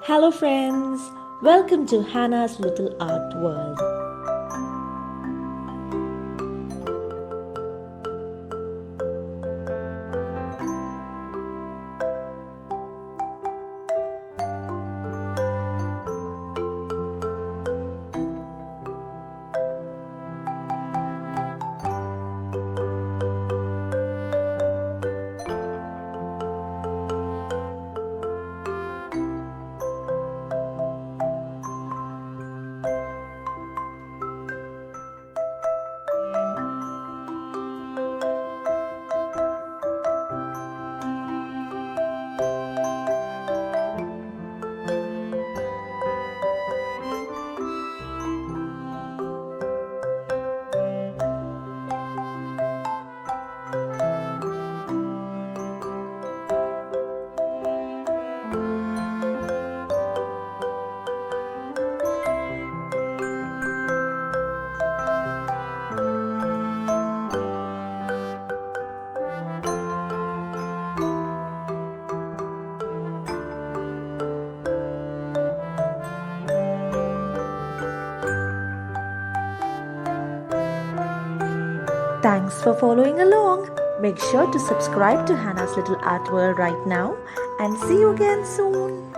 Hello, friends. Welcome to Hannah's Little Art World. Thanks for following along. Make sure to subscribe to Hannah's Little Art World right now and see you again soon.